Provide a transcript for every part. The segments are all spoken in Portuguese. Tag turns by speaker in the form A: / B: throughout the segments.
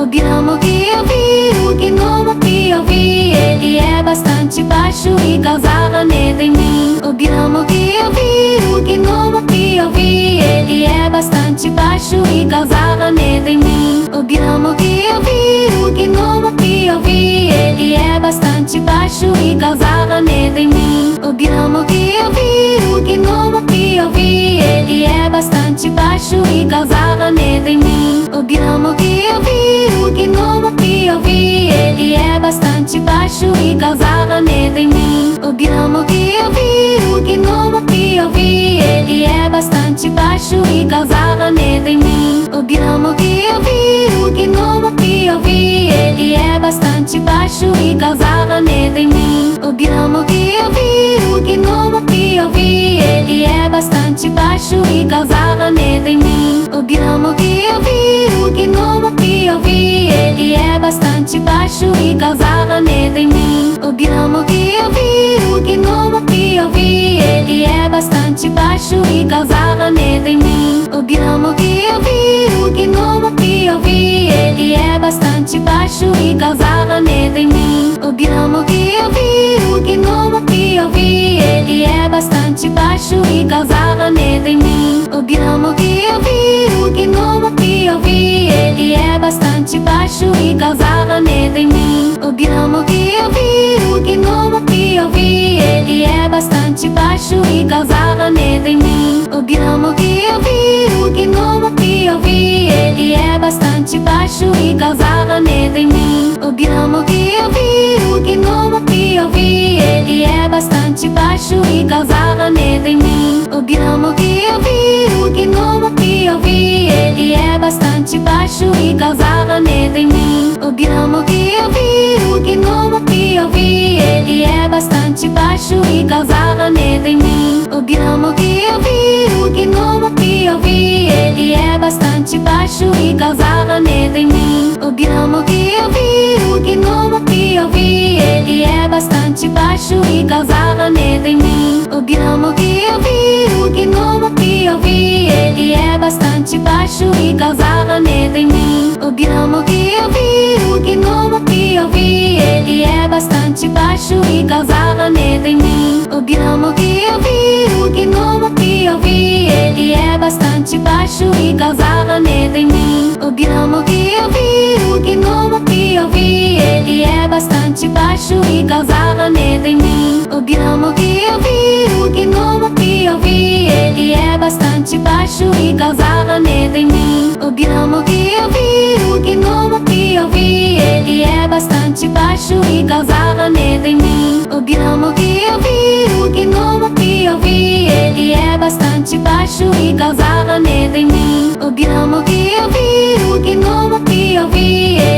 A: O gnomo que eu vi, o gnomo que eu vi, ele é bastante baixo e causava medo em mim. O gnomo que eu vi, o gnomo que eu vi, ele é bastante baixo e causava medo em mim. O gnomo que eu vi, o gnomo que eu vi, ele é bastante baixo e causava medo em mim. O gnomo que eu vi, o gnomo que eu vi, ele é bastante baixo e causava medo em mim. O gnomo que eu vi, o gnomo que eu vi, ele é bastante baixo e causava medo em mim. O gnomo que eu vi, o gnomo que eu vi, ele é bastante baixo e causava medo em mim. O gnomo que eu vi, o gnomo que eu vi, ele é bastante baixo e causava medo em mim. O gnomo que eu vi, o gnomo que eu vi, ele é bastante baixo e causava medo em mim. O gnomo que eu vi, o gnomo que eu vi, ele é bastante baixo e causava medo em mim. O gnomo que eu vi, o gnomo que eu vi, ele é bastante baixo e causava medo em mim. O gnomo que eu vi, o gnomo que eu vi, ele é bastante baixo e causava medo em mim. O gnomo que eu vi, o gnomo que eu vi, ele é bastante baixo e causava medo em mim. O gnomo que eu vi, o gnomo que eu vi, ele é bastante baixo e causava medo em mim. O gnomo que eu vi, o gnomo que eu vi, ele é bastante baixo e causava medo em mim. O gnomo que eu vi, o gnomo que eu vi, ele é bastante baixo e causava medo em mim. O gnomo que eu vi, o gnomo que eu vi, ele é bastante baixo e causava medo em mim. O gnomo que eu vi, o gnomo que eu vi, ele é bastante baixo e causava medo em mim. O gnomo que eu vi, o gnomo que eu vi, ele é bastante baixo e causava medo em mim. O gnomo que eu vi, o gnomo que eu vi, ele é bastante baixo e causava medo em mim. O gnomo que eu vi, o gnomo que eu vi, ele é bastante baixo e causava medo em mim. O gnomo que eu vi, o gnomo que eu vi, ele é bastante baixo e causava medo em mim. O gnomo que eu vi, o gnomo que eu vi, ele é bastante baixo e causava medo em mim. O gnomo que eu vi, o gnomo que eu vi, ele é bastante baixo e causava medo em mim. O gnomo que eu vi, o gnomo que eu vi, ele é bastante baixo e causava medo em mim. O gnomo que eu vi, o gnomo que eu vi, ele é bastante baixo e causava medo em mim. O gnomo que eu vi, o gnomo que eu vi, ele é bastante baixo e causava medo em mim. O gnomo que eu vi, o gnomo que eu vi, ele é bastante baixo e causava medo em mim. O gnomo que eu vi, o gnomo que eu vi, ele é bastante baixo e causava medo em mim. O gnomo que eu vi, o gnomo que eu vi, ele é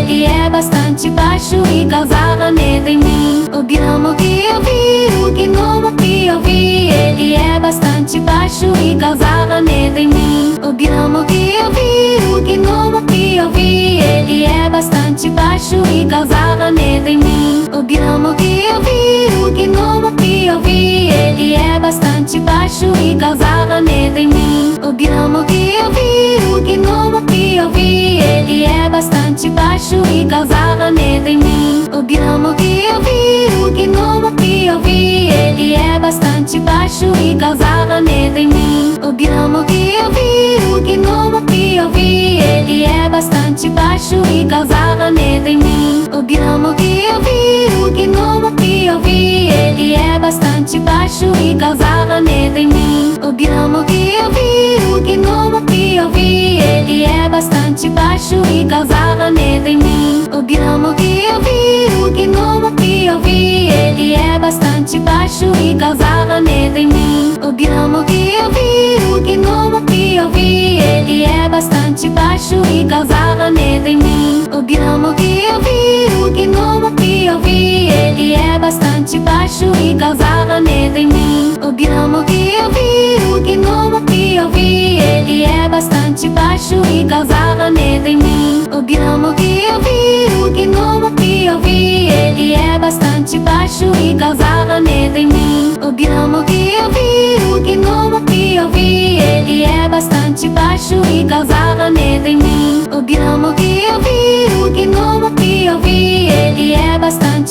A: bastante baixo e causava medo em mim. O gnomo que eu vi, o gnomo que eu vi, ele é bastante baixo e causava medo em mim. O gnomo que eu vi, o gnomo que eu vi, ele é bastante baixo e causava medo em mim. O gnomo que eu vi, o gnomo que eu vi, ele é bastante baixo e causava medo em mim. O gnomo que eu vi, o gnomo que eu vi, ele é bastante baixo e causava medo em mim. O gnomo que eu vi, o gnomo que eu vi, ele é bastante baixo e causava medo em mim. O gnomo que eu vi, o gnomo que eu vi, ele é bastante baixo e causava medo em mim. O gnomo que eu vi, o gnomo que eu vi, ele é bastante baixo e causava medo em mim. O gnomo que eu vi, o gnomo que eu vi, ele é bastante baixo e causava medo em mim. O gnomo que eu vi, o gnomo que eu vi, ele é bastante baixo e causava medo em mim. O gnomo que eu vi, o gnomo que eu vi, ele é bastante baixo e causava medo em mim. O gnomo que eu vi, o gnomo que eu vi, ele é bastante baixo e causava medo em mim. O gnomo que eu vi, o gnomo que eu vi, ele é bastante baixo e causava medo em mim. O gnomo que eu vi, o gnomo que eu vi, ele é bastante baixo e causava medo em mim. O gnomo que eu vi, o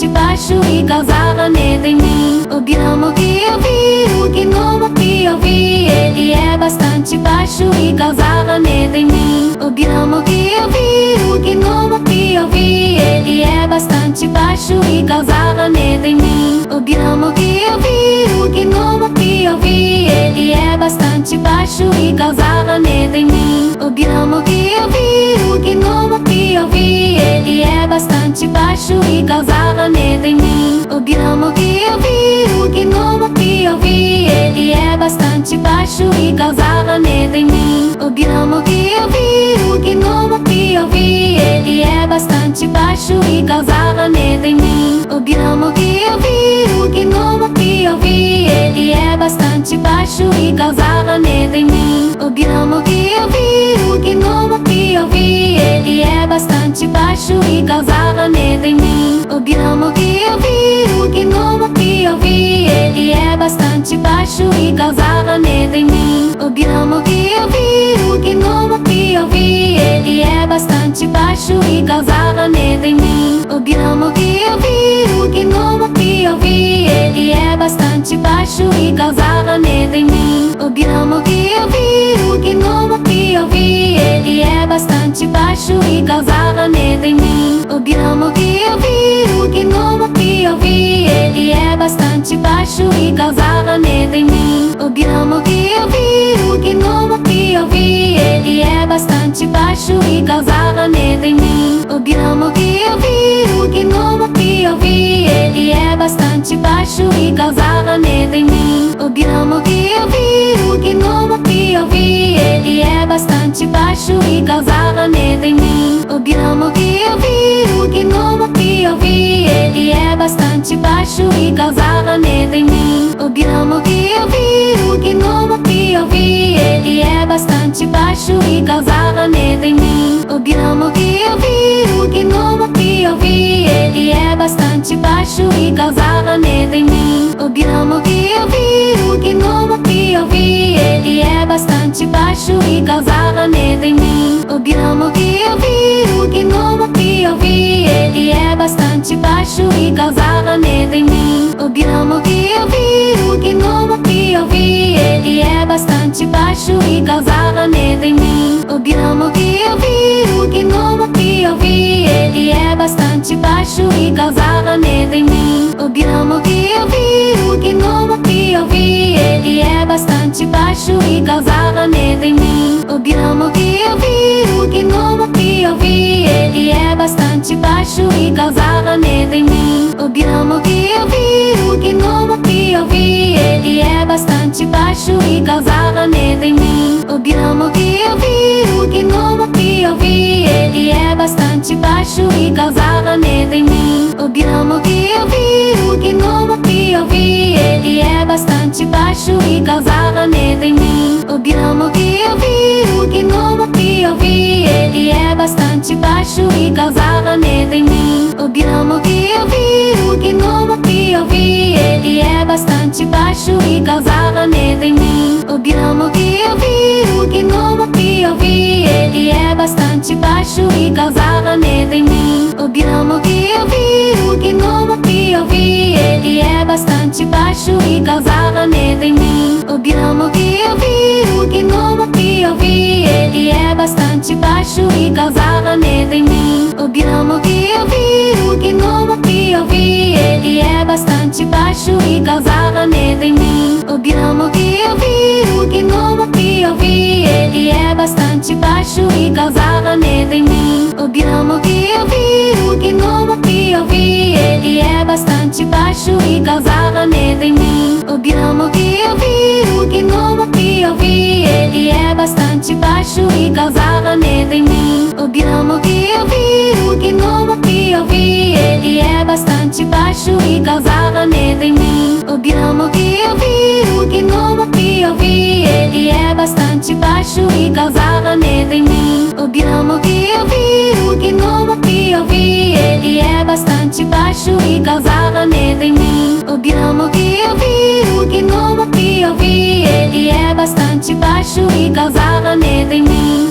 A: bastante baixo e causava medo em mim. O gnomo que eu vi, o gnomo que eu vi, ele é bastante baixo e causava medo em mim. O gnomo que eu vi, o gnomo que eu vi, ele é bastante baixo e causava medo em mim. O gnomo que eu vi, o gnomo que eu vi, ele é bastante baixo e causava medo em mim. O gnomo que eu vi, o gnomo que eu vi, ele é bastante baixo e causava medo em mim. O gnomo que eu vi, o gnomo que eu vi, ele é bastante baixo e causava medo em mim. O gnomo que eu vi, o gnomo que eu vi, ele é bastante baixo e causava medo em mim. O gnomo que eu vi, o gnomo que eu vi, ele é bastante baixo e causava medo em mim. O gnomo que eu vi, o gnomo que eu vi, ele é bastante baixo e causava medo em mim. O gnomo que eu vi, o gnomo que eu vi, ele é bastante baixo e causava medo em mim. O gnomo que eu vi, o gnomo que eu vi, ele é bastante baixo e causava medo em mim. O gnomo que eu vi, o gnomo que eu vi, ele é bastante baixo e causava medo em mim. O gnomo que eu vi, o gnomo que eu vi, ele é bastante baixo e causava medo em mim. O gnomo que eu vi, o gnomo que eu vi, ele é bastante baixo e causava medo em mim. O gnomo que eu vi, o gnomo que eu vi, ele é bastante baixo e causava medo em mim. O gnomo que eu vi, o gnomo que eu vi, ele é bastante baixo e causava medo em mim. O gnomo que eu vi, o gnomo que eu vi, ele é bastante baixo e causava medo em mim. O gnomo que eu vi, o gnomo que eu vi, ele é bastante baixo e causava medo em mim. O gnomo que eu vi, o gnomo que eu vi, ele é bastante baixo e causava medo em mim. O gnomo que eu vi, o gnomo que eu vi, ele é bastante baixo e causava medo em mim. O gnomo que eu vi, o gnomo que eu vi, ele é bastante baixo e causava medo em mim. O gnomo que eu vi, o gnomo que eu vi, ele é bastante baixo e causava medo em mim. O gnomo que eu vi, o gnomo que eu vi, ele é bastante baixo e causava medo em mim. O gnomo que eu vi, o gnomo que eu vi, ele é bastante baixo e causava medo em mim. O gnomo que eu vi, o gnomo que eu vi, ele é bastante baixo e causava medo em mim. O gnomo que eu vi, o gnomo que eu vi, ele é bastante baixo e causava medo em mim. O gnomo que eu vi, o gnomo que eu vi, ele é bastante baixo e causava medo em mim. O gnomo que eu vi, o gnomo que eu vi, ele é bastante baixo e causava medo em mim. O gnomo que eu vi, o gnomo que eu vi, ele é bastante baixo e causava medo em mim. O gnomo que eu vi, o gnomo que eu vi, ele é bastante baixo e causava medo em mim. O gnomo que eu vi, o gnomo que eu vi, ele é bastante baixo e causava medo em mim. O gnomo que eu vi, o gnomo que eu vi, ele é bastante baixo e causava medo em mim. O gnomo que eu vi, o gnomo que eu vi, ele é bastante baixo e causava medo em mim. O gnomo que eu vi, o gnomo que eu vi, ele é bastante baixo e causava medo em mim. O gnomo que eu vi, o gnomo que eu vi, ele é bastante baixo e causava medo em mim. O gnomo que eu vi, o gnomo que eu vi, ele é bastante baixo e causava medo em mim. O gnomo que eu vi, o gnomo que eu vi, ele é bastante baixo e causava medo em mim. O gnomo que eu vi, o gnomo que eu vi, ele é bastante baixo e causava medo em mim. O gnomo que eu vi, o gnomo que eu vi, ele é bastante baixo e causava medo em mim. O gnomo que eu vi, o gnomo que eu vi, ele é bastante baixo e causava medo em mim. O gnomo que eu vi, o gnomo que eu vi, ele é bastante baixo e causava medo em mim. O gnomo que eu vi, o gnomo que eu vi, ele é bastante baixo e causava medo em mim.